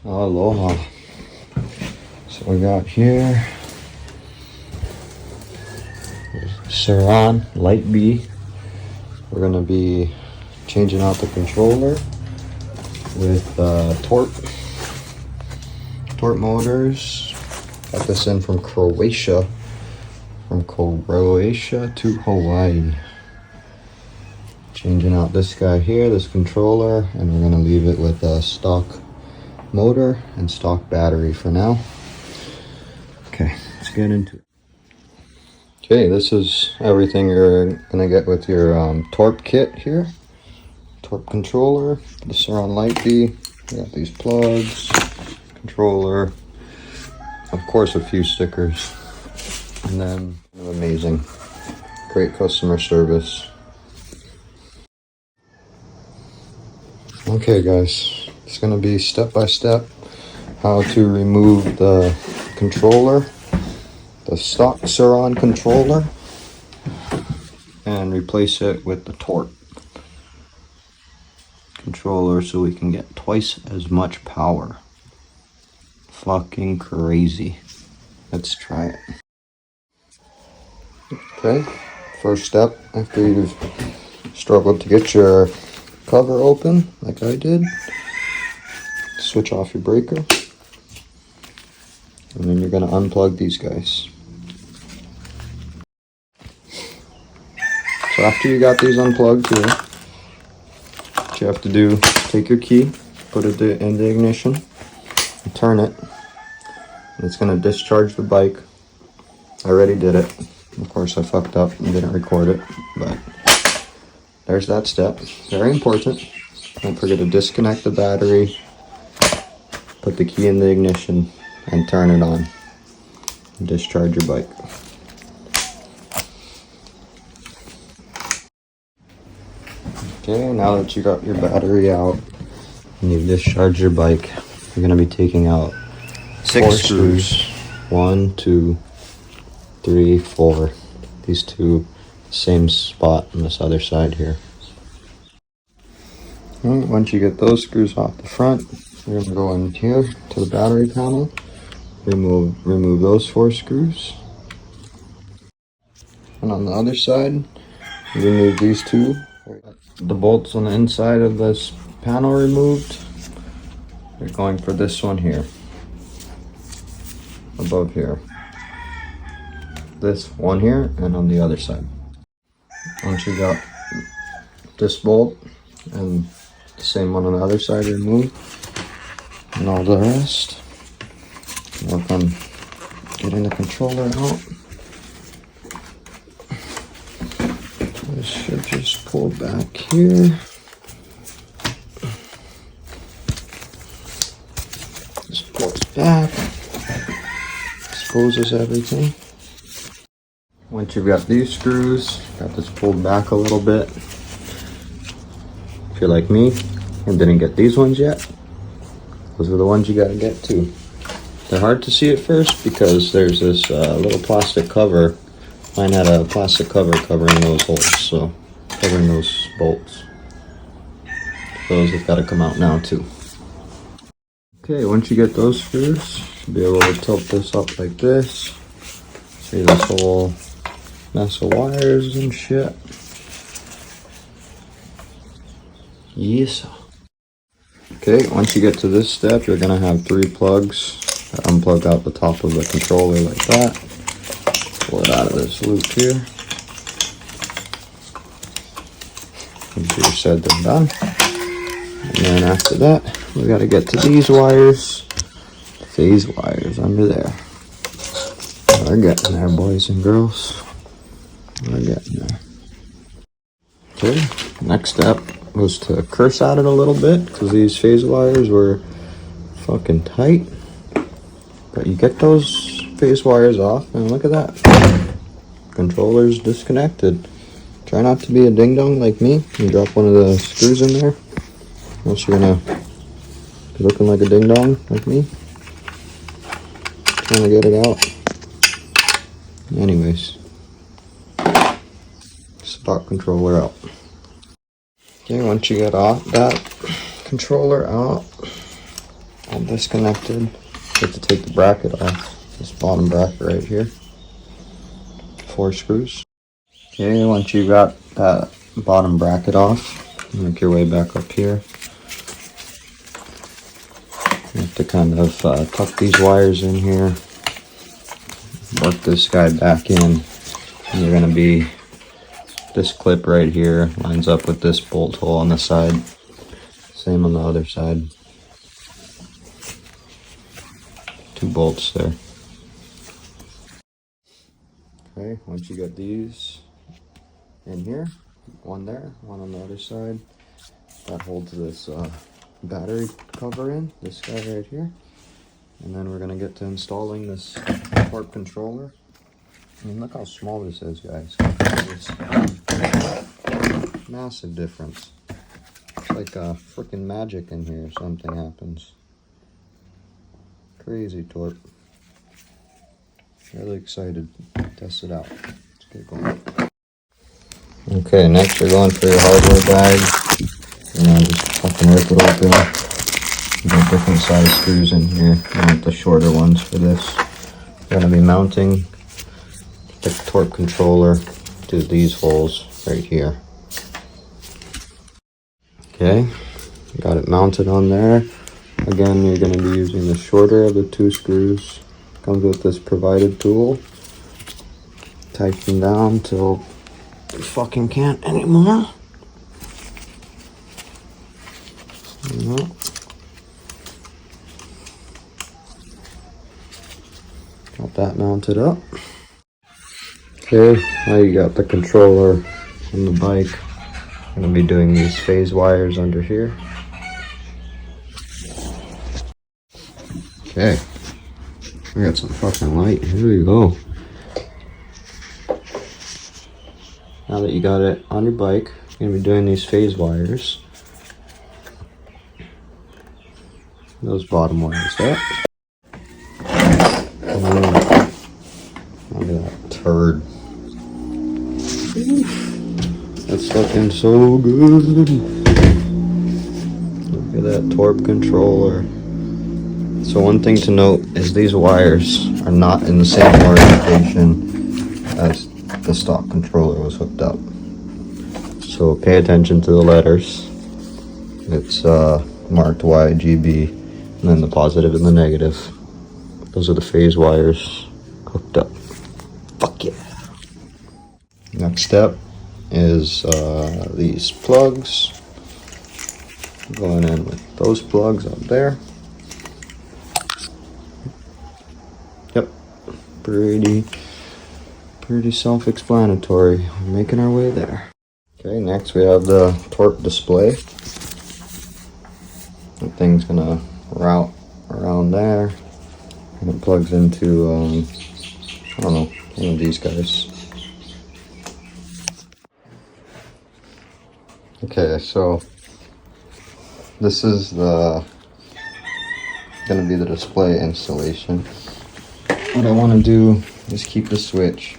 Aloha. So we got here Surron Light B. We're gonna be changing out the controller with TORP motors. Got this in from Croatia. From Croatia to Hawaii. Changing out this guy here, this controller, and we're gonna leave it with a stock motor and stock battery for now. Okay, let's get into it. Okay, this is everything you're gonna get with your TORP kit here. TORP controller, the Surron Light B. We got these plugs, controller, of course a few stickers, and then amazing, great customer service. Okay guys, it's going to be step by step how to remove the controller, the stock Surron controller, and replace it with the TORP controller so we can get twice as much power. Fucking crazy. Let's try it. Okay, first step, after you've struggled to get your cover open like I did, switch off your breaker, and then you're going to unplug these guys. So after you got these unplugged here, what you have to do, take your key, put it in the ignition, and turn it, and it's going to discharge the bike. I already did it. Of course I fucked up and didn't record it, but there's that step. Very important. Don't forget to disconnect the battery, put the key in the ignition, and turn it on. And discharge your bike. Okay, now that you got your battery out and you've discharged your bike, you're going to be taking out 4 screws. 1, 2, 3, 4. These two, same spot on this other side here. Right, once you get those screws off the front, you're going to go in here to the battery panel, remove those 4 screws, and on the other side you remove these 2. The bolts on the inside of this panel removed. You're going for this one here, above here, this one here, and on the other side. Once you got this bolt and the same one on the other side removed, and all the rest, work on getting the controller out. This should just pull back here. This pulls back, exposes everything. Once you've got these screws, got this pulled back a little bit. If you're like me and didn't get these ones yet, those are the ones you gotta get too. They're hard to see at first because there's this little plastic cover. Mine had a plastic cover covering those holes, so covering those bolts. Those have got to come out now too. Okay, once you get those screws, you should be able to tilt this up like this. See this whole mess of wires and shit. Yes. Okay, once you get to this step, you're gonna have 3 plugs. Unplug out the top of the controller like that. Pull it out of this loop here. Once you're said and done. And then after that, we gotta get to these wires. Phase wires under there. We're getting there, boys and girls. We're getting there. Okay, next step was to curse at it a little bit because these phase wires were fucking tight. But you get those phase wires off and look at that. Controller's disconnected. Try not to be a ding dong like me and drop one of the screws in there. Else you're gonna be looking like a ding dong like me. Trying to get it out. Anyways. Stock controller out. Okay, once you get off that controller out, all disconnected. Get to take the bracket off. This bottom bracket right here. 4 screws. Okay, once you got that bottom bracket off, make your way back up here. You have to kind of tuck these wires in here. Work this guy back in. And you're going to be, this clip right here lines up with this bolt hole on the side. Same on the other side. 2 bolts there. Okay, once you got these in here, one there, one on the other side, that holds this battery cover in, this guy right here. And then we're gonna get to installing this TORP controller. I mean, look how small this is, guys. Massive difference. It's like freaking magic in here. Something happens. Crazy TORP. Really excited to test it out. Let's get going. Okay, next you're going for your hardware bag. Just fucking rip it open. You got different size screws in here. I want the shorter ones for this. We're going to be mounting the TORP controller to these holes right here. Okay, got it mounted on there. Again, you're going to be using the shorter of the 2 screws. Comes with this provided tool. Tighten down till you fucking can't anymore. Got that mounted up. Okay, now you got the controller on the bike. I'm gonna be doing these phase wires under here. Okay, we got some fucking light. Here we go. Now that you got it on your bike, you're gonna be doing these phase wires. Those bottom wires there. Look at that turd. That's looking so good. Look at that TORP controller. So one thing to note is these wires are not in the same orientation as the stock controller was hooked up. So pay attention to the letters. It's marked YGB, and then the positive and the negative. Those are the phase wires hooked up. Fuck yeah. Next step is these plugs. Going in with those plugs up there. Yep, pretty self-explanatory. We're making our way there. Okay, next we have the TORP display. That thing's gonna route around there, and it plugs into I don't know, one of these guys. Okay, so this is gonna be the display installation. What I want to do is keep the switch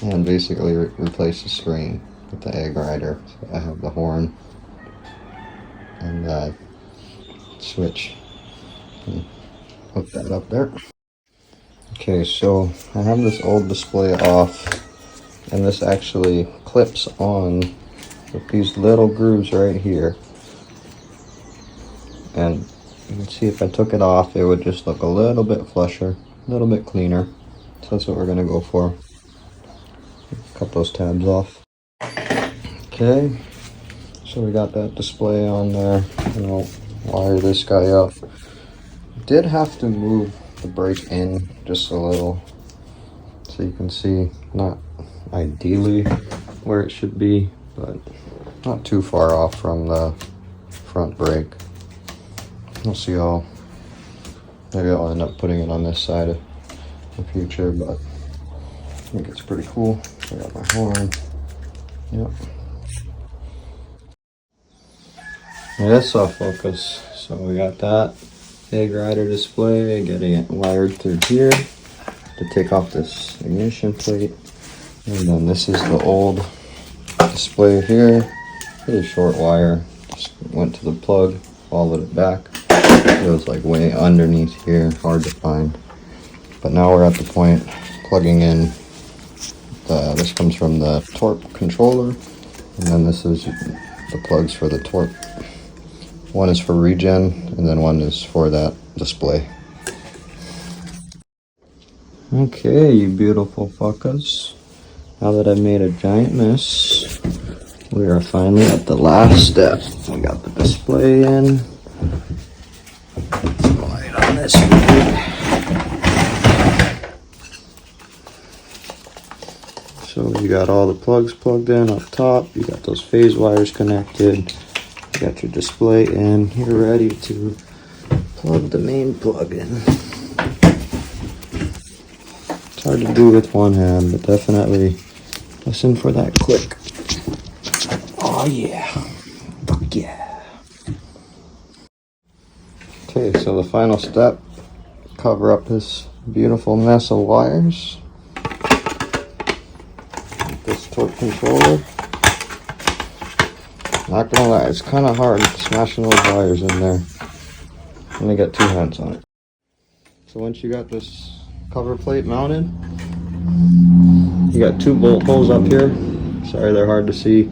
and basically replace the screen with the egg rider. So I have the horn and the switch. Hook that up there. Okay, so I have this old display off, and this actually clips on with these little grooves right here. And you can see if I took it off, it would just look a little bit flusher, a little bit cleaner. So that's what we're gonna go for. Cut those tabs off. Okay, so we got that display on there. I'll wire this guy up. Did have to move the brake in just a little, so you can see, not ideally where it should be, but not too far off from the front brake. We'll see how, maybe I'll end up putting it on this side in the future, but I think it's pretty cool. I got my horn. Yep. It is soft focus, so we got that egg rider display, getting it wired through here to take off this ignition plate. And then this is the old display here, pretty short wire, just went to the plug, followed it back. It was like way underneath here, hard to find. But now we're at the point plugging in. This comes from the TORP controller, and then this is the plugs for the TORP. One is for regen, and then one is for that display. Okay, you beautiful fuckers. Now that I've made a giant mess, we are finally at the last step. We got the display in. Some light on this one. So you got all the plugs plugged in up top. You got those phase wires connected. You got your display in. You're ready to plug the main plug in. It's hard to do with one hand, but definitely listen for that click. Oh yeah. Fuck yeah. Okay, so the final step, cover up this beautiful mess of wires. This TORP controller. Not gonna lie, it's kind of hard smashing those wires in there. Let me get two hands on it. So once you got this cover plate mounted, you got two bolt holes up here. Sorry they're hard to see,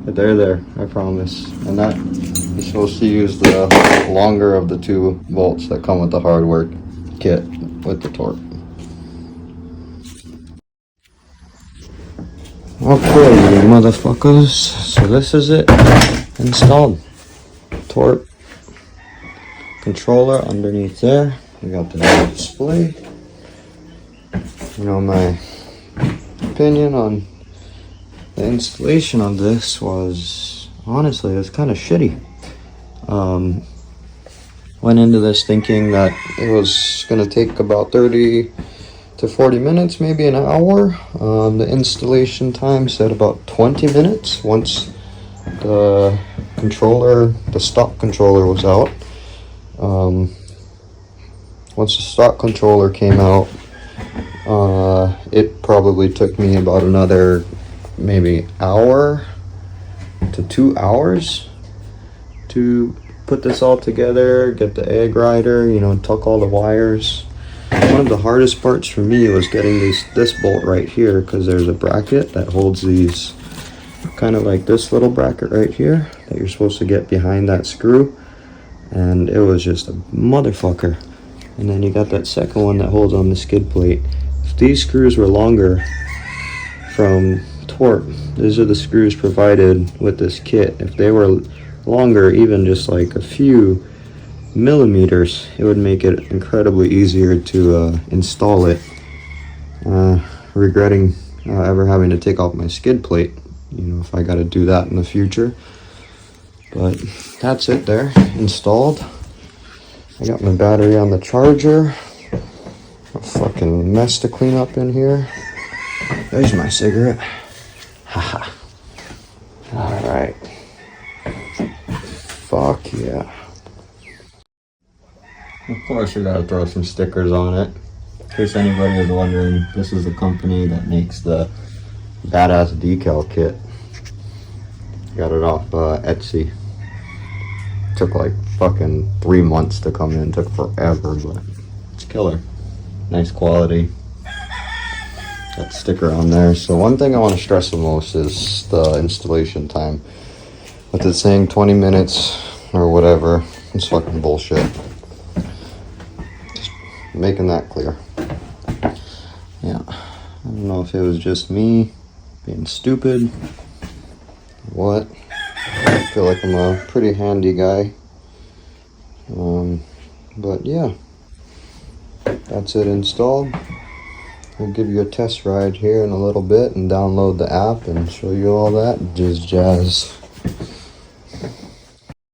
but they're there, I promise. And that is supposed to use the longer of the two bolts that come with the hardware kit with the TORP. Okay, you motherfuckers, so this is it, installed. TORP controller underneath there. We got the display. You know, my opinion on the installation of this was, honestly, it was kind of shitty. Went into this thinking that it was going to take about 30 to 40 minutes, maybe an hour. The installation time said about 20 minutes once the controller, the stock controller was out. Once the stock controller came out, it probably took me about another maybe hour to 2 hours to put this all together, get the egg rider, you know, tuck all the wires. One of the hardest parts for me was getting this bolt right here, because there's a bracket that holds these, kind of like this little bracket right here that you're supposed to get behind that screw, and it was just a motherfucker. And then you got that second one that holds on the skid plate. If these screws were longer from TORP, these are the screws provided with this kit. If they were longer, even just like a few millimeters, it would make it incredibly easier to install it. Regretting ever having to take off my skid plate, you know, if I got to do that in the future. But that's it there, installed. I got my battery on the charger. A fucking mess to clean up in here. There's my cigarette. Haha. Alright. Fuck yeah. Of course you gotta throw some stickers on it. In case anybody is wondering, this is the company that makes the badass decal kit. Got it off Etsy. Took like fucking 3 months to come in. Took forever, but it's killer. Nice quality. Got sticker on there. So one thing I want to stress the most is the installation time. With it saying 20 minutes or whatever, it's fucking bullshit. Just making that clear. Yeah. I don't know if it was just me being stupid or what. I feel like I'm a pretty handy guy. But yeah. That's it installed. I'll give you a test ride here in a little bit and download the app and show you all that jazz.